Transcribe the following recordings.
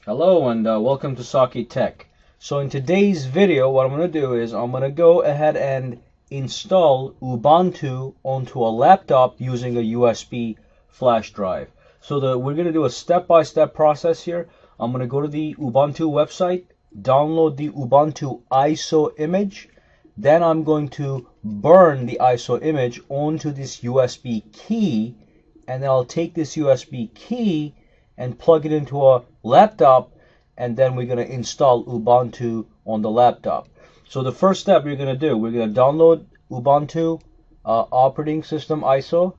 Hello and welcome to Saki Tech. So in today's video, what I'm going to do is I'm going to go ahead and install Ubuntu onto a laptop using a USB flash drive. So we're going to do a step-by-step process here. I'm going to go to the Ubuntu website, download the Ubuntu ISO image, then I'm going to burn the ISO image onto this USB key, and then I'll take this USB key and plug it into a laptop, and then we're going to install Ubuntu on the laptop. So the first step we're going to do, we're going to download Ubuntu operating system ISO,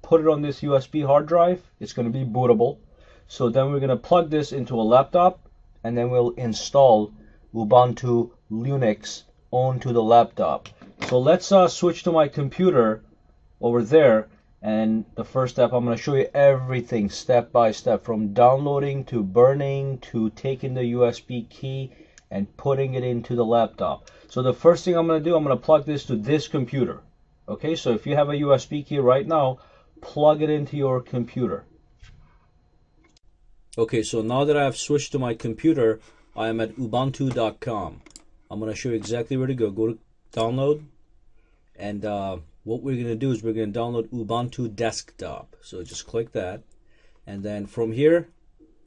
put it on this USB hard drive. It's going to be bootable. So then we're going to plug this into a laptop, and then we'll install Ubuntu Linux onto the laptop. So let's switch to my computer over there. And the first step, I'm going to show you everything step by step, from downloading to burning to taking the USB key and putting it into the laptop. So the first thing I'm going to do, I'm going to plug this to this computer. Okay, so if you have a USB key right now, plug it into your computer. Okay, so now that I've switched to my computer, I am at ubuntu.com. I'm going to show you exactly where to go. Go to download, and what we're going to do is we're going to download Ubuntu Desktop. So just click that, and then from here,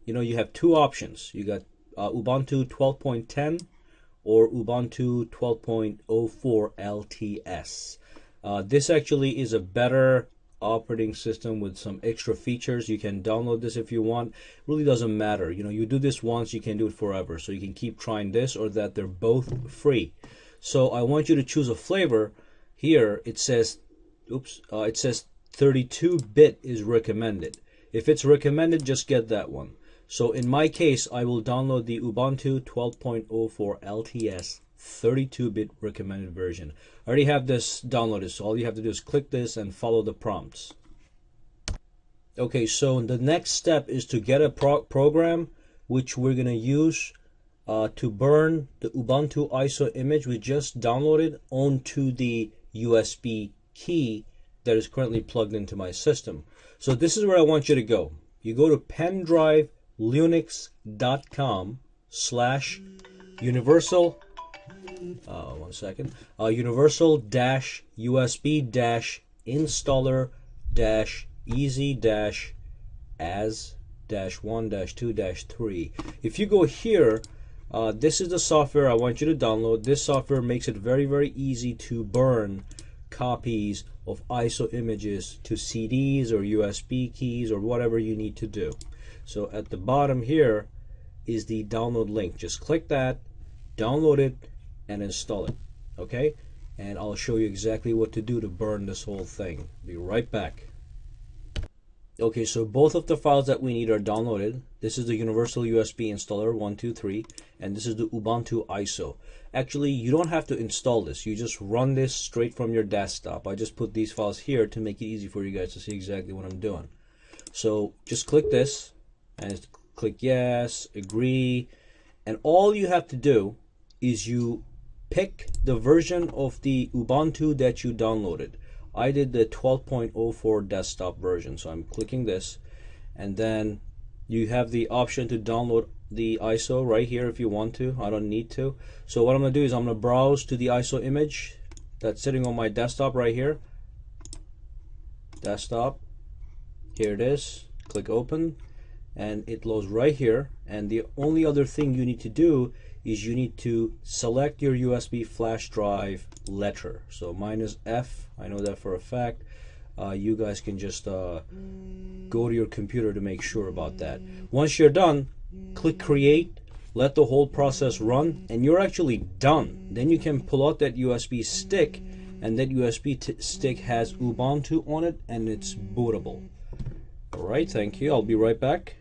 you have two options. You got Ubuntu 12.10 or Ubuntu 12.04 LTS. This actually is a better operating system with some extra features. You can download this if you want. It really doesn't matter. You do this once, you can do it forever. So you can keep trying this or that. They're both free. So I want you to choose a flavor. Here it says, it says 32-bit is recommended. If it's recommended, just get that one. So in my case, I will download the Ubuntu 12.04 LTS 32-bit recommended version. I already have this downloaded, so all you have to do is click this and follow the prompts. Okay, so the next step is to get a program which we're going to use to burn the Ubuntu ISO image we just downloaded onto the USB key that is currently plugged into my system. So this is where I want you to go. You go to pendrivelinux.com/universal universal-USB-easy-as-1-2-3. If you go here, this is the software I want you to download. This software makes it very, very easy to burn copies of ISO images to CDs or USB keys or whatever you need to do. So at the bottom here is the download link. Just click that, download it, and install it. Okay? And I'll show you exactly what to do to burn this whole thing. Be right back. Okay, so both of the files that we need are downloaded. This is the Universal USB installer 123, and this is the Ubuntu ISO. Actually, you don't have to install this. You just run this straight from your desktop. I just put these files here to make it easy for you guys to see exactly what I'm doing. So just click this, and click yes, agree, and all you have to do is you pick the version of the Ubuntu that you downloaded. I did the 12.04 desktop version, so I'm clicking this, and then you have the option to download the ISO right here if you want to. I don't need to. So what I'm going to do is I'm going to browse to the ISO image that's sitting on my desktop right here. Desktop. Here it is. Click open, and it loads right here. And the only other thing you need to do is you need to select your USB flash drive letter. So mine is F. I know that for a fact. You guys can just go to your computer to make sure about that. Once you're done, click create, let the whole process run, and you're actually done. Then you can pull out that USB stick, and that USB stick has Ubuntu on it, and it's bootable. Alright, thank you. I'll be right back.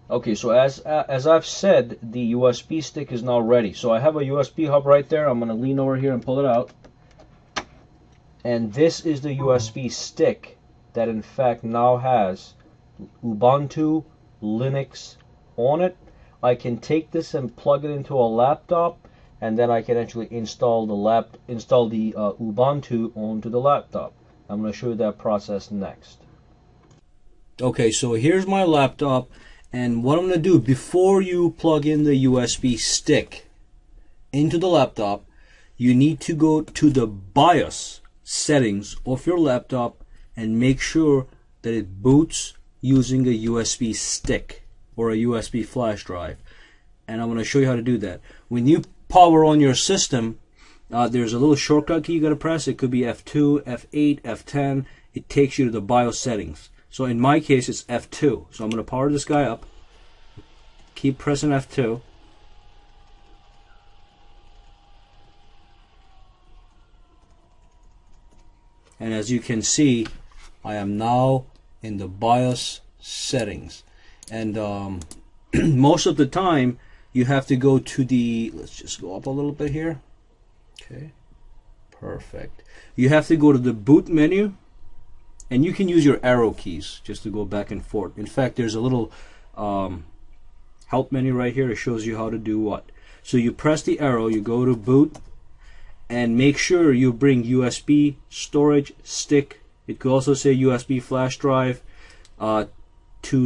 Okay, so as I've said, the USB stick is now ready. So I have a USB hub right there. I'm going to lean over here and pull it out. And this is the USB stick that in fact now has Ubuntu Linux on it. I can take this and plug it into a laptop, and then I can actually install the Ubuntu onto the laptop. I'm going to show you that process next. Okay, so here's my laptop, And what I'm going to do, before you plug in the USB stick into the laptop, you need to go to the BIOS settings of your laptop and make sure that it boots using a USB stick or a USB flash drive. And I'm going to show you how to do that. When you power on your system, there's a little shortcut key you got to press. It could be F2, F8, F10. It takes you to the BIOS settings. So in my case, it's F2. So I'm going to power this guy up. Keep pressing F2. And as you can see, I am now in the BIOS settings. And most of the time, you have to go to the, let's just go up a little bit here. Okay, perfect. You have to go to the boot menu, and you can use your arrow keys just to go back and forth. In fact, there's a little help menu right here. It shows you how to do what. So you press the arrow, you go to boot, and make sure you bring USB storage stick. It could also say USB flash drive to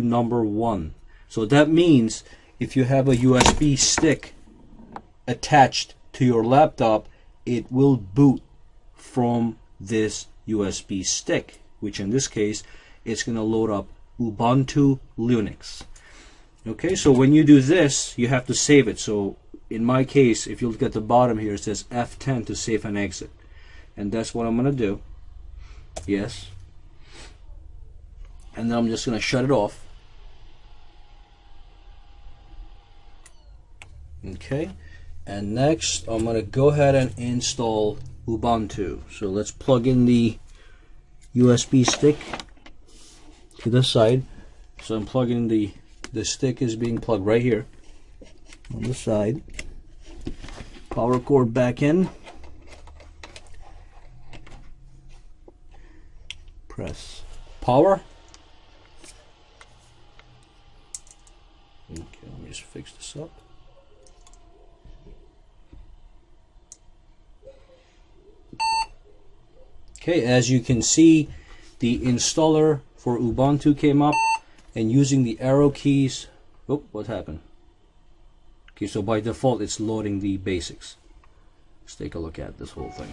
number 1. So that means if you have a USB stick attached to your laptop, it will boot from this USB stick, which in this case, it's going to load up Ubuntu Linux. Okay, so when you do this, you have to save it. So in my case, if you look at the bottom here, it says F10 to save and exit. And that's what I'm going to do. Yes. And then I'm just going to shut it off. Okay. And next, I'm going to go ahead and install Ubuntu. So let's plug in the USB stick to the side. So I'm plugging the stick is being plugged right here on the side. Power cord back in. Press power. Okay, let me just fix this up. Okay, as you can see, the installer for Ubuntu came up, and using the arrow keys, oh, what happened? Okay, so by default it's loading the basics. Let's take a look at this whole thing.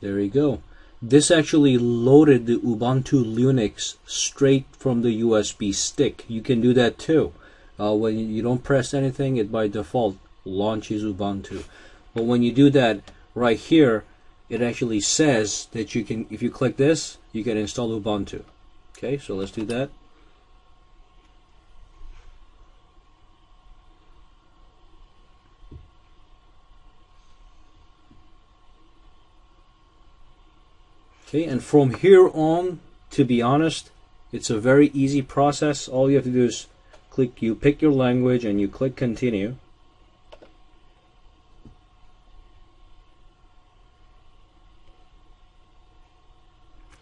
There you go. This actually loaded the Ubuntu Linux straight from the USB stick. You can do that too. When you don't press anything, it by default launches Ubuntu. But when you do that right here, it actually says that you can, if you click this, you can install Ubuntu. Okay, so let's do that. Okay, and from here on, to be honest, it's a very easy process. All you have to do is click, you pick your language and you click continue.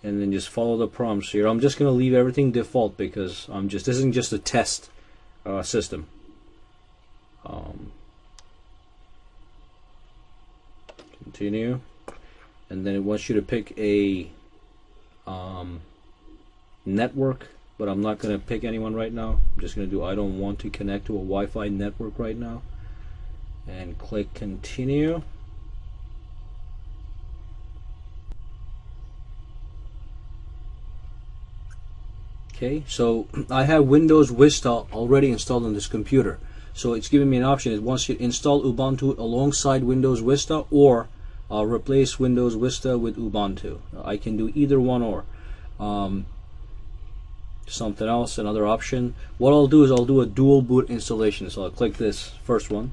And then just follow the prompts here. I'm just going to leave everything default because this isn't just a test system. Continue. And then it wants you to pick a network, but I'm not going to pick anyone right now. I'm just going to do I don't want to connect to a Wi-Fi network right now. And click continue. Okay, so I have Windows Vista already installed on this computer. So it's giving me an option. It wants you to install Ubuntu alongside Windows Vista or replace Windows Vista with Ubuntu. I can do either one or something else, another option. What I'll do is I'll do a dual boot installation. So I'll click this first one.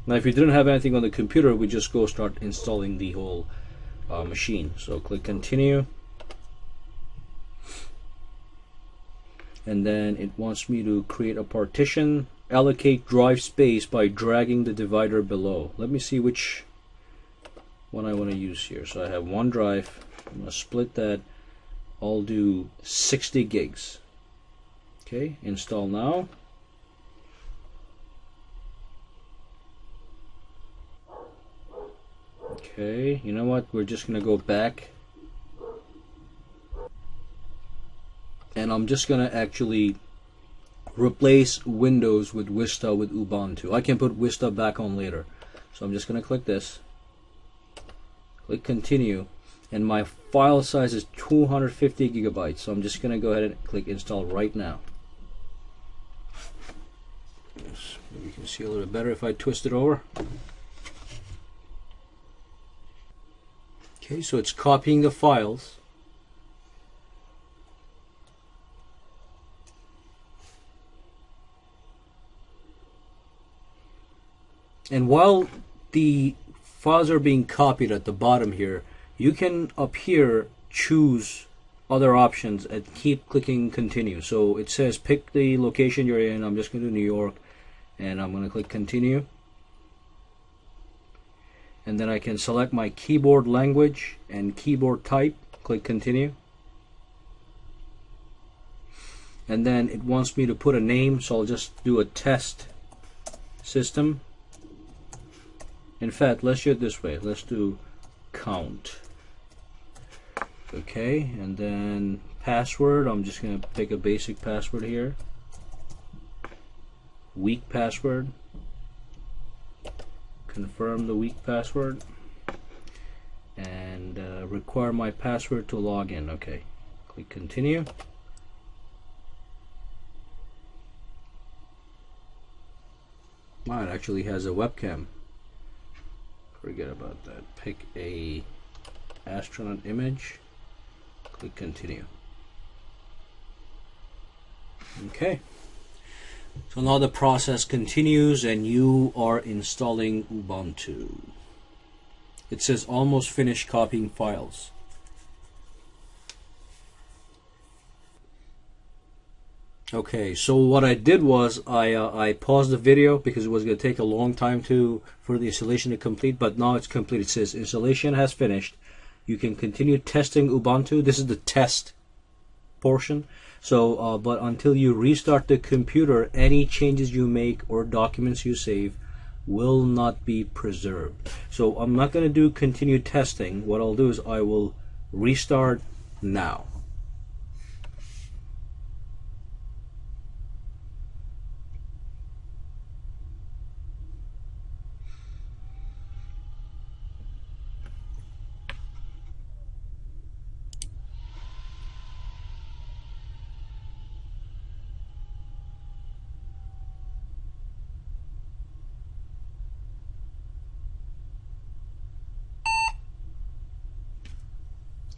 Now if you didn't have anything on the computer, we just go start installing the whole machine. So click continue. And then it wants me to create a partition, allocate drive space by dragging the divider below. Let me see which one I want to use here. So I have one drive. I'm going to split that. I'll do 60 gigs. Okay, install now. Okay, you know what? We're just gonna go back, and I'm just gonna actually replace Windows with Vista with Ubuntu. I can put Vista back on later, so I'm just gonna click this, click continue, and my file size is 250 gigabytes. So I'm just gonna go ahead and click install right now. Yes, maybe you can see a little bit better if I twist it over. Okay, so it's copying the files. And while the files are being copied at the bottom here, you can up here choose other options and keep clicking continue. So it says pick the location you're in. I'm just going to do New York, and I'm going to click continue. And then I can select my keyboard language and keyboard type, click continue. And then it wants me to put a name, so I'll just do a test system. In fact, let's do it this way. Let's do count. Okay, and then password. I'm just going to pick a basic password here. Weak password. Confirm the weak password. And require my password to log in. Okay, click continue. Wow, it actually has a webcam. Forget about that. Pick a astronaut image. Click continue. Okay. So now the process continues and you are installing Ubuntu. It says almost finished copying files. Okay, so what I did was I paused the video because it was going to take a long time for the installation to complete, but now it's complete. It says installation has finished. You can continue testing Ubuntu. This is the test portion. So, but until you restart the computer, any changes you make or documents you save will not be preserved. So I'm not going to do continue testing. What I'll do is I will restart now.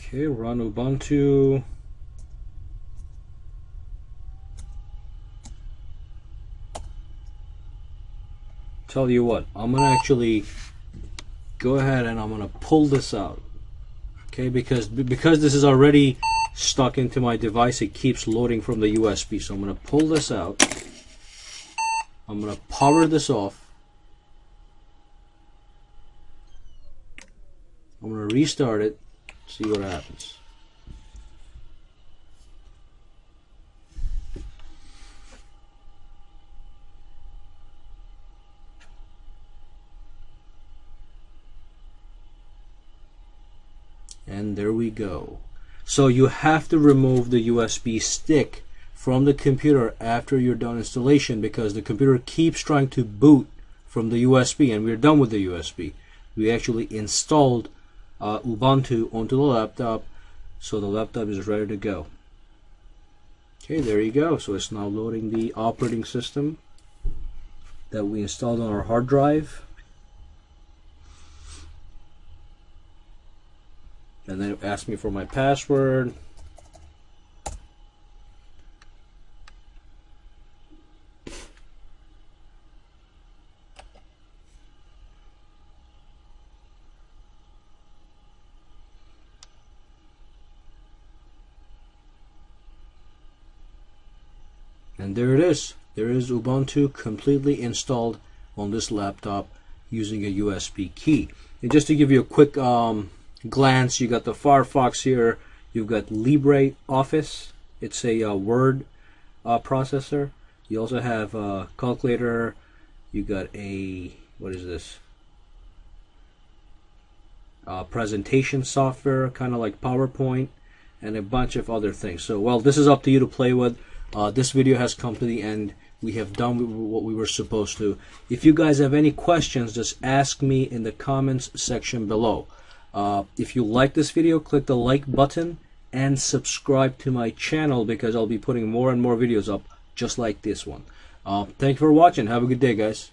Okay, run Ubuntu. Tell you what, I'm gonna actually go ahead and I'm gonna pull this out. Okay, because this is already stuck into my device, it keeps loading from the USB. So I'm gonna pull this out. I'm gonna power this off. I'm gonna restart it. See what happens. And there we go. So you have to remove the USB stick from the computer after you're done installation, because the computer keeps trying to boot from the USB, and we're done with the USB. We actually installed Ubuntu onto the laptop, so the laptop is ready to go. Okay, there you go. So it's now loading the operating system that we installed on our hard drive. And then it asked me for my password. And there it is. There is Ubuntu completely installed on this laptop using a USB key. And just to give you a quick glance, you got the Firefox here, you've got LibreOffice, it's a word processor. You also have a calculator, you got a, what is this? presentation software, kind of like PowerPoint, and a bunch of other things. So, well, this is up to you to play with. This video has come to the end. We have done what we were supposed to. If you guys have any questions, just ask me in the comments section below. If you like this video, click the like button and subscribe to my channel, because I'll be putting more and more videos up just like this one. Thank you for watching. Have a good day, guys.